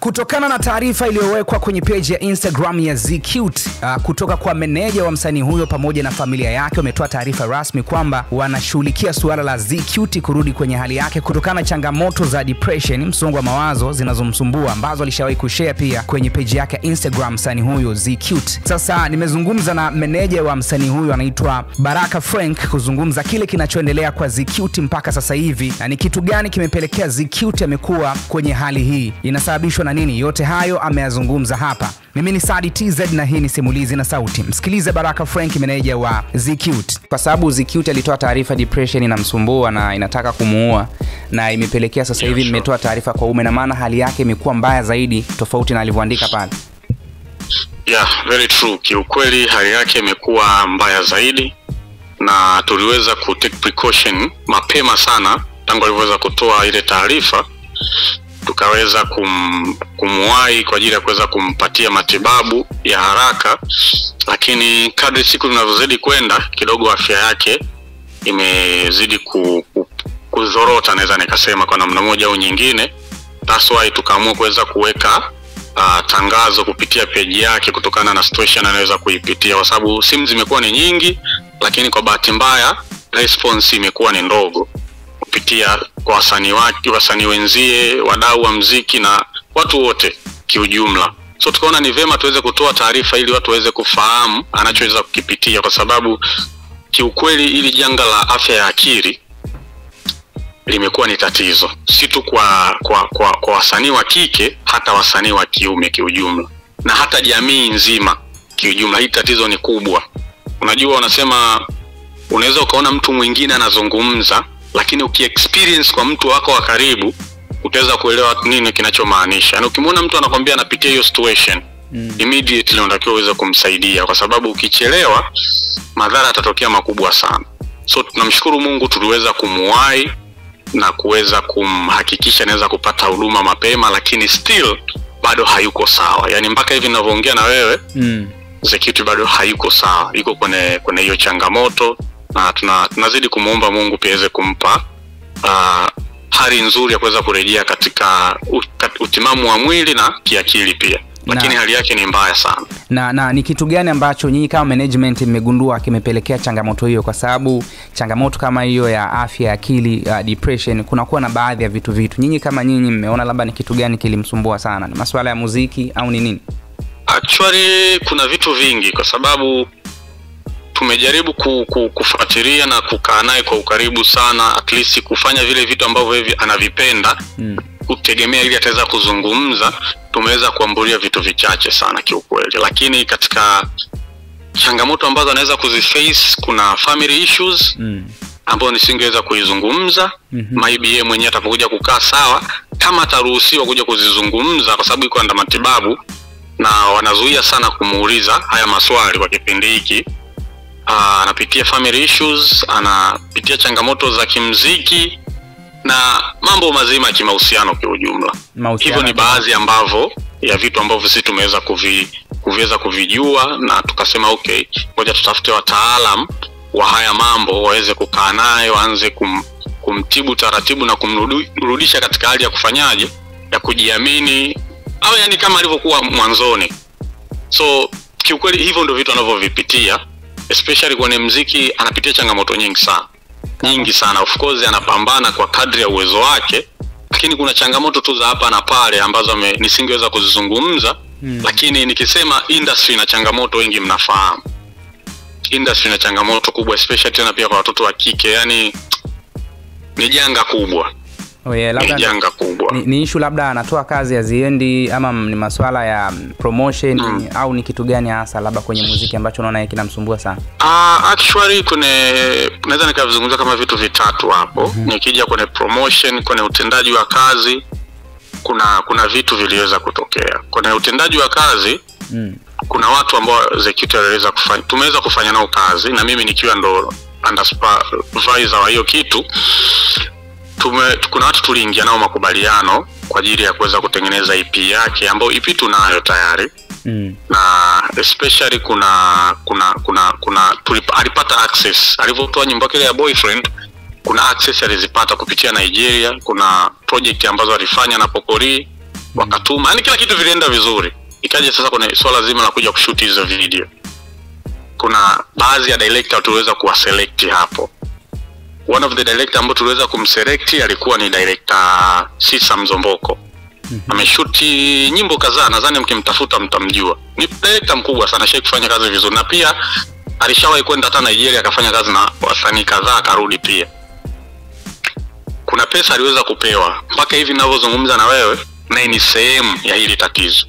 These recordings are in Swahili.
Kutokana na taarifa iliyowekwa kwenye page ya Instagram ya Z-Cute kutoka kwa meneja wa msanii huyo pamoja na familia yake, wametoa taarifa rasmi kwamba wanashughulikia suala la Z-Cute kurudi kwenye hali yake kutokana na changamoto za depression, msongo wa mawazo zinazomsumbua ambazo alishawahi kushare pia kwenye page yake ya Instagram msanii huyo Z-Cute. Sasa nimezungumza na meneja wa msanii huyo anaitwa Baraka Frank kuzungumza kile kinachoendelea kwa Z-Cute mpaka sasa hivi na ni kitu gani kimepelekea Z-Cute amekuwa kwenye hali hii, inasababishwa na nini. Yote hayo ameyazungumza hapa. Mimi ni Sadi TZ na hii ni Simulizi na Sauti. Msikilize Baraka Frank, meneja wa Z-Cute. Kwa sababu Z-Cute alitoa taarifa depression inamsumbua na inataka kumuua, na imepelekea sasa hivi nimetoa taarifa kwa na maana hali yake imekuwa mbaya zaidi tofauti na alivyoandika pale. Yeah, very true. Kiukweli hali yake imekuwa mbaya zaidi na tuliweza ku take precaution mapema sana tangu aliweza kutoa ile taarifa. Tukaweza kumwahi kwa ajili ya kuweza kumpatia matibabu ya haraka, lakini kadri siku zinazozidi kwenda kidogo afya yake imezidi kuzorota, naweza nikasema kwa namna moja au nyingine. That's why tukaamua kuweza kuweka tangazo kupitia page yake kutokana na situation anaweza kuipitia, kwa sababu simu zimekuwa ni nyingi, lakini kwa bahati mbaya response imekuwa ni ndogo kupitia kwa wasanii wenzie, wadau wa muziki na watu wote kiujumla. So tukaona ni vema tuweze kutoa taarifa ili watu waweze kufahamu anachoweza kukipitia, kwa sababu kiukweli ili janga la afya ya akili limekuwa ni tatizo, si tu kwa wasanii wa kike, hata wasanii wa kiume kiujumla na hata jamii nzima kiujumla. Hii tatizo ni kubwa. Unajua, wanasema unaweza ukaona mtu mwingine anazungumza, lakini ukiexperience kwa mtu wako wa karibu utaweza kuelewa nini kinachomaanisha. Na ukimwona mtu anakuambia anapitia hiyo situation, immediately unatakiwa uweze kumsaidia, kwa sababu ukichelewa madhara yatatokea makubwa sana. So tunamshukuru Mungu tuliweza kumuwahi na kuweza kumhakikisha anaweza kupata huduma mapema, lakini still bado hayuko sawa. Yani mpaka hivi ninavyoongea na wewe, Z-Cute bado hayuko sawa. Yuko kwenye hiyo changamoto, na tunazidi kumuomba Mungu pia aweze kumpa hali nzuri ya kuweza kurejea katika utimamu wa mwili na kiakili pia. Lakini hali yake ni mbaya sana. Na ni kitu gani ambacho nyinyi kama management mmegundua kimepelekea changamoto hiyo? Kwa sababu changamoto kama hiyo ya afya ya akili, depression, kunakuwa na baadhi ya vitu. Nyinyi kama nyinyi mmeona labda ni kitu gani kilimsumbua sana? Ni masuala ya muziki au ni nini? Actually kuna vitu vingi, kwa sababu tumejaribu kufuatilia na kukaa naye kwa ukaribu sana, at least kufanya vile vitu ambavyo hivi anavipenda, kutegemea ili ataweza kuzungumza. Tumeweza kuambulia vitu vichache sana kiukweli, lakini katika changamoto ambazo anaweza kuziface kuna family issues ambazo nisingeweza kuizungumza. Maybe yeye mwenyewe atapokuja kukaa sawa, kama ataruhusiwa kuja kuzizungumza, kwa sababu iko anda matibabu na wanazuia sana kumuuliza haya maswali kwa kipindi hiki. Anapitia family issues, anapitia changamoto za kimuziki na mambo mazima ya kimahusiano kwa ujumla. Hivyo ni baadhi ambavyo ya vitu ambavyo sisi tumeweza kuviweza kuvijua, na tukasema okay, ngoja tutafute wataalamu wa haya mambo waweze kukaa naye, waanze kumtibu taratibu na kumrudisha katika hali ya kufanyaje, ya kujiamini, au yani kama alivyokuwa mwanzoni. So kiukweli hivyo ndio vitu anavyovipitia, especially kwenye muziki. Anapitia changamoto nyingi sana. Of course anapambana kwa kadri ya uwezo wake, lakini kuna changamoto tu za hapa na pale ambazo nisingeweza kuzizungumza. Lakini nikisema industry na changamoto, wengi mnafahamu industry na changamoto kubwa, especially tena pia kwa watoto wa kike. Yani ni janga kubwa. Labda janga kubwa. Ni issue labda anatoa kazi haziendi, ama ni masuala ya promotion, au ni kitu gani hasa labda kwenye muziki ambacho unaona yeye kinamsumbua sana? Actually naweza nikazungumza kama vitu vitatu hapo. Nikija kwenye promotion, kwenye utendaji wa kazi, kuna vitu viliweza kutokea. Kwenye utendaji wa kazi, kuna watu ambao Z-Cute aliweza kufanya, tumeweza kufanya nao kazi, na mimi nikiwa ndo under supervisor wa hiyo kitu. Kuna watu tuliingia nao makubaliano kwa ajili ya kuweza kutengeneza EP yake, ambayo EP tunayo tayari. Na especially alipata access, alivyotoa nyimbo yake ya Boyfriend, kuna access alizipata kupitia Nigeria. Kuna project ambazo alifanya na Pokori, wakatuma, yani kila kitu vilienda vizuri. Ikaja sasa kwenye swala zima la kuja kushoot hizo video, kuna baadhi ya director tuliweza kuwaselect hapo. One of the director ambao tuliweza kumselect alikuwa ni director Sisa Mzomboko. Ameshuti nyimbo kadhaa, nadhani mkimtafuta mtamjua. Ni director mkubwa sana, shake kufanya kazi vizuri, na pia alishawahi kwenda hata Nigeria akafanya kazi na wasanii kadhaa akarudi pia. Kuna pesa aliweza kupewa mpaka hivi ninavyozungumza na wewe, na ni sehemu ya hili tatizo.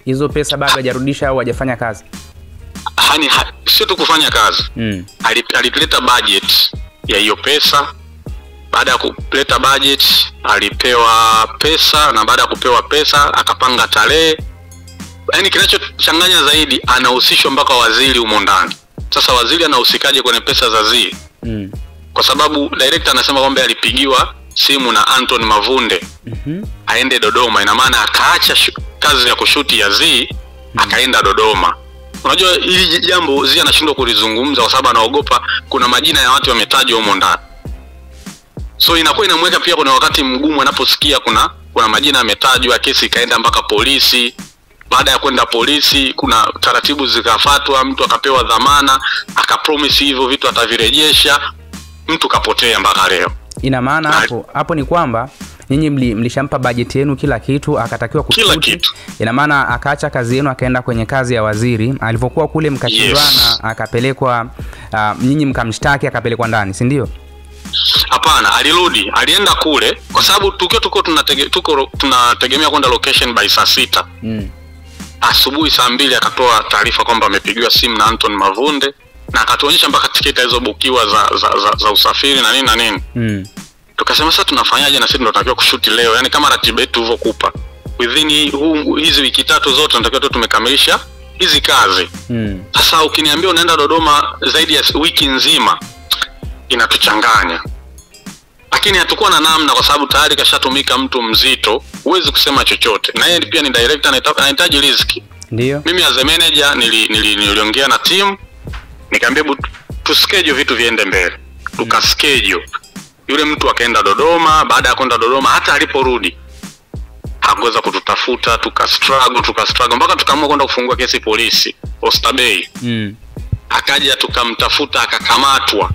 Hizo pesa bado hajarudisha au hajafanya kazi? Hani sio tu kufanya kazi. Alileta budget ya hiyo pesa. Baada ya kuleta budget alipewa pesa, na baada ya kupewa pesa akapanga tarehe. Yaani kinachochanganya zaidi, anahusishwa mpaka waziri humo ndani. Sasa waziri anahusikaje kwenye pesa za Zii? Kwa sababu director anasema kwamba alipigiwa simu na Anton Mavunde aende Dodoma. Ina maana akaacha kazi ya kushuti ya Zii akaenda Dodoma. Unajua hili jambo Zii anashindwa kulizungumza kwa sababu anaogopa kuna majina ya watu wametajwa humo ndani. So inakuwa inamweka pia kuna wakati mgumu anaposikia kuna majina yametajwa, kesi ikaenda mpaka polisi. Baada ya kwenda polisi kuna taratibu zikafuatwa, mtu akapewa dhamana, akapromise hivyo vitu atavirejesha, mtu kapotea mpaka leo. Ina maana hapo ni kwamba nyinyi mlishampa budget yenu kila kitu, akatakiwa kushuti. Ina maana akaacha kazi yenu akaenda kwenye kazi ya waziri. Alipokuwa kule mkashindwana, akapelekwa nyinyi mkamshtaki, akapelekwa ndani, si ndio? Hapana, alirudi, alienda kule kwa sababu tuko tunategemea kwenda location by saa 6. Asubuhi saa 2 akatoa taarifa kwamba amepigiwa simu na Anton Mavunde, na akatuonyesha mpaka tiketi hizo bukiwa za usafiri na nini na nini. Tukasema sasa tunafanyaje, na sisi tunatakiwa kushuti leo, yani kama ratiba yetu ilivyokupa. Within hizi wiki 3 zote tunatakiwa tu tumekamilisha hizi kazi. Sasa ukiniambia unaenda Dodoma zaidi ya wiki nzima, inatuchanganya. Lakini hatakuwa na namna kwa sababu tayari kashatumika mtu mzito, huwezi kusema chochote. Na yeye pia ni director, anahitaji riziki. Ndio. Mimi as a manager niliongea na team, nikamwambia tu schedule vitu viende mbele. Tukaschedule. Yule mtu akaenda Dodoma. Baada ya kwenda Dodoma, hata aliporudi hakuweza kututafuta, tukastruggle mpaka tukaamua kwenda kufungua kesi polisi Oysterbay. Akaja tukamtafuta, akakamatwa.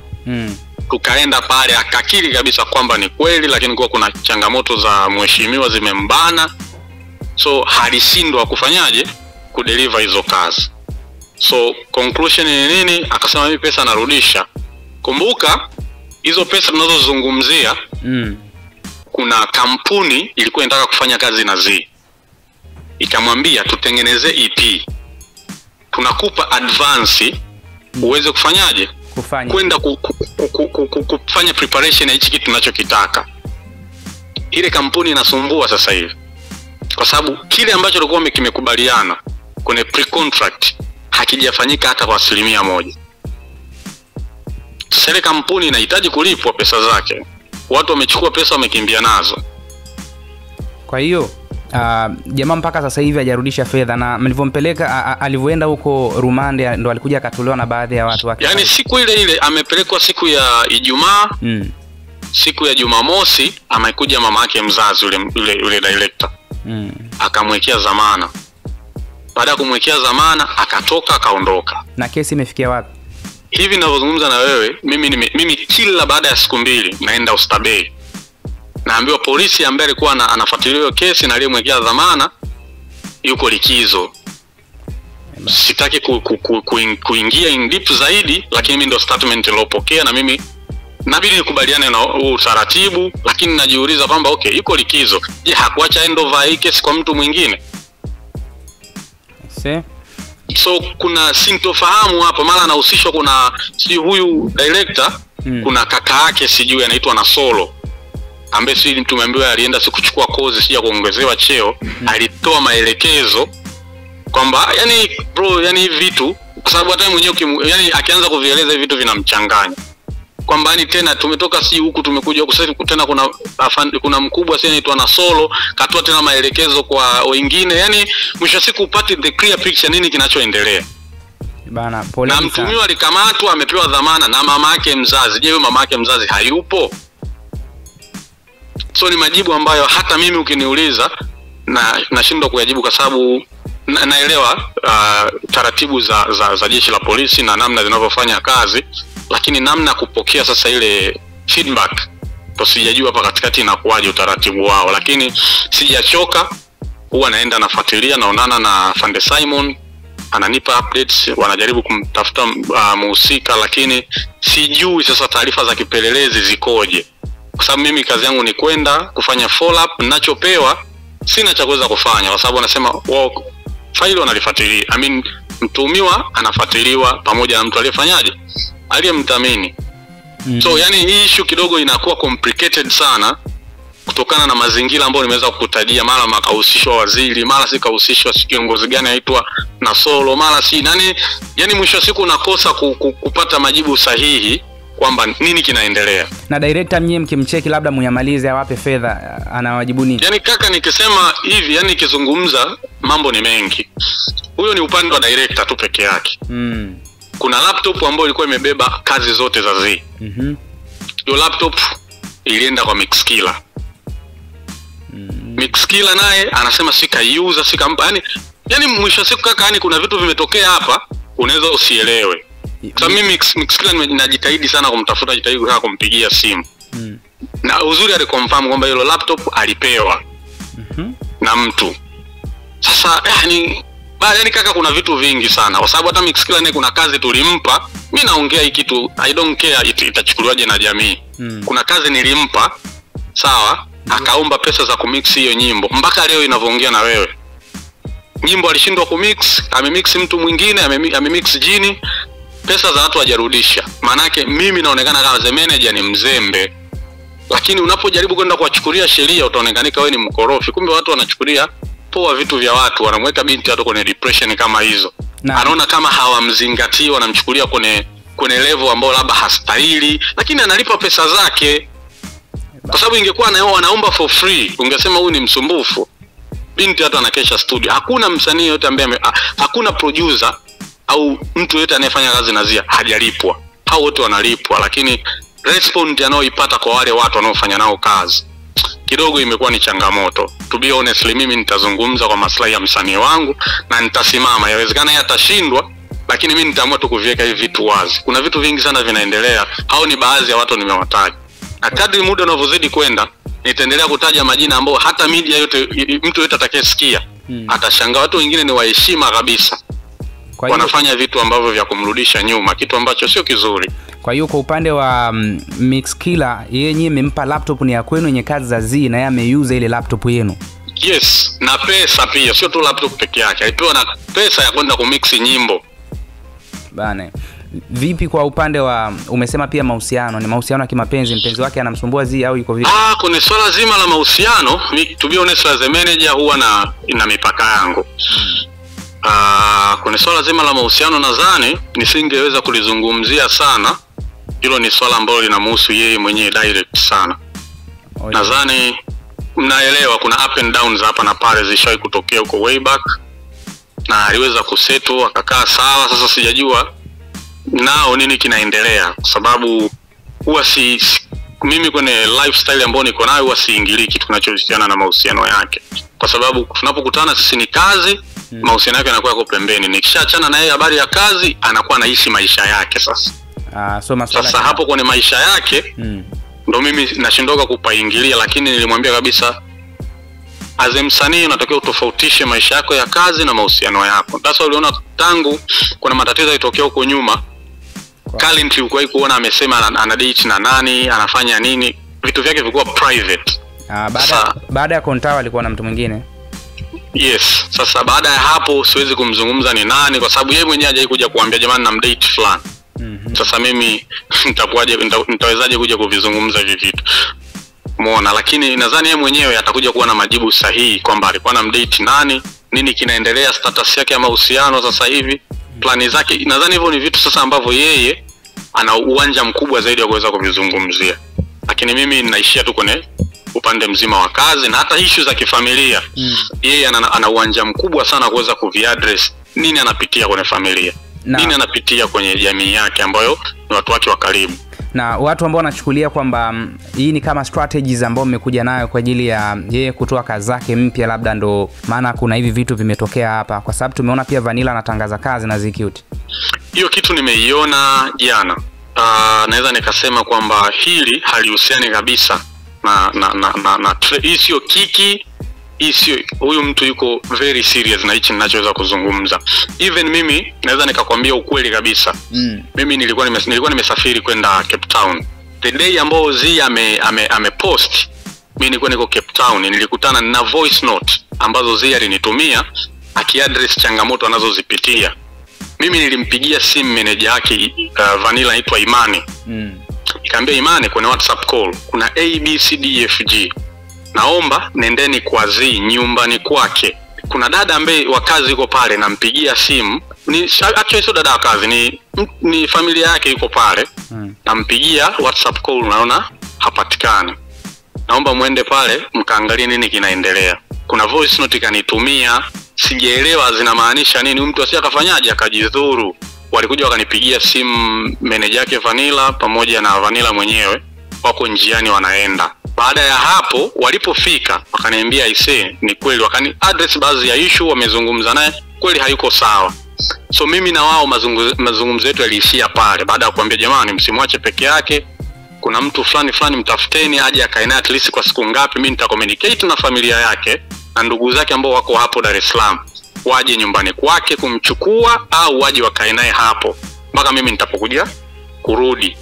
Tukaenda pale, akakiri kabisa kwamba ni kweli, lakini kuna changamoto za mheshimiwa zimembana. So halishindwa kufanyaje kudeliver hizo kazi. So conclusion ni nini? Akasema mimi pesa narudisha. Kumbuka hizo pesa tunazozungumzia, kuna kampuni ilikuwa inataka kufanya kazi na Zii. Ikamwambia tutengeneze EP. Tunakupa advance uweze kufanyaje? Kwenda kufanya preparation ya hichi kitu tunachokitaka. Ile kampuni inasumbua sasa hivi kwa sababu kile ambacho walikuwa kimekubaliana kwenye pre-contract hakijafanyika hata kwa 1%. Sasa ile kampuni inahitaji kulipwa pesa zake. Watu wamechukua pesa, wamekimbia nazo. Kwa hiyo jamaa mpaka sasa hivi hajarudisha fedha, na mlivyompeleka alivyoenda huko rumande ndo alikuja akatolewa na baadhi ya watu wake. Yaani siku ile amepelekwa siku ya Ijumaa. Siku ya Jumamosi amekuja mama yake mzazi yule director. Akamwekea dhamana. Baada ya kumwekea dhamana akatoka, akaondoka. Na kesi imefikia wapi? Hivi ninavyozungumza na wewe, mimi kila baada ya siku 2 naenda Oysterbay. Naambiwa polisi ambaye alikuwa anafuatilia hiyo kesi na aliyemwekea dhamana yuko likizo. Sitaki kuingia in deep zaidi, lakini mimi ndo statement nilopokea, na mimi nabidi nikubaliane na utaratibu, lakini najiuliza kwamba okay, yuko likizo. Je, hakuacha end over hii kesi kwa mtu mwingine? So kuna sintofahamu hapa, mara anahusishwa si huyu director, kuna kaka yake sijui anaitwa Nasolo, ambaye si tumeambiwa alienda kuchukua kozi sija kuongezewa cheo. Alitoa maelekezo kwamba yani vitu, kwa sababu hata mwenyewe yani akianza kuvieleza hivi vitu vinamchanganya kwamba yani tena tumetoka si huku tumekuja huku, sasa tena kuna mkubwa sasa anaitwa Nasolo katoa tena maelekezo kwa wengine. Yani mwisho siku upate the clear picture nini kinachoendelea bana. Pole sana. Na mtumiwa alikamatwa, amepewa dhamana na mama yake mzazi. Je, mama yake mzazi hayupo? So ni majibu ambayo hata mimi ukiniuliza nashindwa kuyajibu kwa sababu naelewa taratibu za jeshi la polisi na namna zinavyofanya kazi, lakini namna kupokea sasa ile feedback sijajua hapa katikati inakuwaje utaratibu wao. Lakini sijachoka, huwa naenda nafuatilia, naonana na Fande Simon, ananipa updates, wanajaribu kumtafuta muhusika, lakini sijui sasa taarifa za kipelelezi zikoje, kwa sababu mimi kazi yangu ni kwenda kufanya follow up. Ninachopewa sina cha kuweza kufanya, kwa sababu wanasema wao faili wanalifuatilia, mtuhumiwa anafuatiliwa pamoja na mtu aliyefanyaje, aliyemdhamini. So yani hii issue kidogo inakuwa complicated sana kutokana na mazingira ambayo nimeweza kukutajia. Mara makahusishwa waziri, mara si kahusishwa kiongozi gani aitwa na solo, mara si nani. Yani mwisho wa siku unakosa kupata majibu sahihi kwamba nini kinaendelea. Na director mnyewe mkimcheki labda mnyamalize awape fedha, anawajibu nini? Yani kaka, nikisema hivi, yani nikizungumza mambo ni mengi. Huyo ni upande wa director tu peke yake. Kuna laptop ambayo ilikuwa imebeba kazi zote za Z. Hiyo laptop ilienda kwa Mixkiller. Mixkiller naye anasema sikaiuza, sikampa. Yani mwisho siku kaka, yani kuna vitu vimetokea hapa unaweza usielewe. Sasa mimi Mixkiller najitahidi sana kumtafuta, jitahidi sana kumpigia simu. Na uzuri aliconfirm kwamba hilo laptop alipewa na mtu. Sasa yani kaka, kuna vitu vingi sana, kwa sababu hata Mixkiller naye kuna kazi tulimpa. Mimi naongea hiki kitu, I don't care itachukuliwaje na jamii. Kuna kazi nilimpa, sawa, akaomba pesa za kumix hiyo nyimbo. Mpaka leo inavyoongea na wewe, nyimbo alishindwa kumix, amemix mtu mwingine, amemix jini, pesa za watu hajarudisha. Maana yake mimi naonekana kama the manager ni mzembe. Lakini unapojaribu kwenda kuwachukulia sheria utaonekanika wewe ni mkorofi. Kumbe watu wanachukulia poa vitu vya watu, wanamweka binti hata kwenye depression kama hizo. Anaona kama hawamzingatii, wanamchukulia kwenye level ambao labda hastahili, lakini analipa pesa zake. Kwa sababu ingekuwa anaomba for free, ungesema huyu ni msumbufu. Binti hata anakesha studio. Hakuna msanii yote ambaye hakuna producer au mtu yote anayefanya kazi na Zia hajalipwa. Hao wote wanalipwa, lakini response anayoipata kwa wale watu wanaofanya nao kazi kidogo imekuwa ni changamoto. To be honestly, mimi nitazungumza kwa maslahi ya msanii wangu na nitasimama. Yawezekana yeye atashindwa, lakini mimi nitaamua tu kuviweka hivi vitu wazi. Kuna vitu vingi sana vinaendelea. Hao ni baadhi ya watu nimewataja. Na kadri muda unavyozidi kwenda, nitaendelea kutaja majina ambao hata media yote, mtu yote atakayesikia atashangaa. Watu wengine ni waheshima kabisa, wanafanya vitu ambavyo vya kumrudisha nyuma, kitu ambacho sio kizuri. Kwa hiyo kwa upande wa Mixkiller, yeye nyinyi mmempa laptop ni ya kwenu yenye kazi za Z, na yeye ameuza ile laptop yenu? Yes, na pesa pia, sio tu laptop peke yake, alipewa na pesa ya kwenda kumix nyimbo bana. Vipi kwa upande wa, umesema pia mahusiano, ni mahusiano ya kimapenzi, mpenzi wake anamsumbua Z au yuko vipi? Kuna swala zima la mahusiano, to be honest as a manager huwa ina mipaka yangu. Kuna swala zima la mahusiano nadhani nisingeweza kulizungumzia sana. Hilo ni swala ambalo linamhusu yeye mwenyewe direct sana. Nadhani mnaelewa kuna up and downs hapa na pale zishawahi kutokea huko way back, na aliweza kusettle akakaa sawa. Sasa sijajua nao nini kinaendelea, kwa sababu huwa mimi kwenye lifestyle ambayo niko nayo huwa siingilii kitu kinachohusiana na mahusiano yake, kwa sababu tunapokutana sisi ni kazi. Mahusiano yake yanakuwa yako pembeni. Nikishaachana na yeye habari ya kazi, anakuwa anaishi maisha yake sasa. Sasa hapo kwenye maisha yake ndo mimi nashindoka kupaingilia, lakini nilimwambia kabisa as a msanii unatakiwa utofautishe maisha yako ya kazi na mahusiano yako. Sasa uliona tangu kuna matatizo yalitokea huko nyuma, currently uko kuona amesema ana date na nani, anafanya nini, vitu vyake vilikuwa private. Baada ya Kontawa alikuwa na mtu mwingine. Yes, sasa baada ya hapo siwezi kumzungumza ni nani, kwa sababu yeye mwenyewe hajawahi kuja kuambia jamani na mdate fulani. Sasa mimi nitawezaje kuja kuvizungumza hivi vitu? Umeona, lakini nadhani yeye mwenyewe atakuja kuwa na majibu sahihi kwamba alikuwa na mdate nani, nini kinaendelea, status yake ya mahusiano sasa hivi, plani zake. Nadhani hivyo ni vitu sasa ambavyo yeye ana uwanja mkubwa zaidi wa kuweza kuvizungumzia. Lakini mimi ninaishia tu kwenye upande mzima wa kazi na hata issue za kifamilia. Yeye ana uwanja mkubwa sana kuweza kuviaddress nini anapitia kwenye familia, nini anapitia kwenye jamii yake ambayo ni watu wake wa karibu. Na watu ambao wanachukulia kwamba hii ni kama strategies ambao mmekuja nayo kwa ajili ya yeye kutoa kazi zake mpya, labda ndo maana kuna hivi vitu vimetokea hapa, kwa sababu tumeona pia Vanilla anatangaza kazi na Z-Cute. Hiyo kitu nimeiona jana. Naweza nikasema kwamba hili halihusiani kabisa na hii sio kiki, hii sio, huyu mtu yuko very serious na hichi ninachoweza kuzungumza. Even mimi naweza nikakwambia ukweli kabisa. Mimi nilikuwa nimesafiri kwenda Cape Town. The day ambao Z amepost, mimi nilikuwa niko Cape Town, nilikutana na voice note ambazo Z alinitumia akiaddress changamoto anazozipitia. Mimi nilimpigia simu manager yake Vanilla anaitwa Imani. Nikamwambia Imani, kuna WhatsApp call, kuna ABCDFG. Naomba nendeni kwa Z nyumbani kwake. Kuna dada ambaye wa kazi yuko pale, nampigia simu. Ni actually sio dada wa kazi, ni familia yake yuko pale. Nampigia WhatsApp call, naona hapatikani. Naomba muende pale mkaangalie nini kinaendelea. Kuna voice note kanitumia, sijaelewa zinamaanisha nini. Mtu asiyakafanyaje akajidhuru. Walikuja wakanipigia simu manager yake Vanilla pamoja na Vanilla mwenyewe, wako njiani wanaenda. Baada ya hapo walipofika wakaniambia ni kweli, wakani address baadhi ya issue wamezungumza naye, kweli hayuko sawa. So mimi na wao mazungumzo yetu yaliishia pale. Baada ya kuambia jamani msimwache peke yake, kuna mtu fulani mtafuteni aje akae naye at least kwa siku ngapi, mimi nitacommunicate na familia yake na ndugu zake ambao wako hapo Dar es Salaam, waje nyumbani kwake kumchukua au waje wakae naye hapo mpaka mimi nitapokuja kurudi.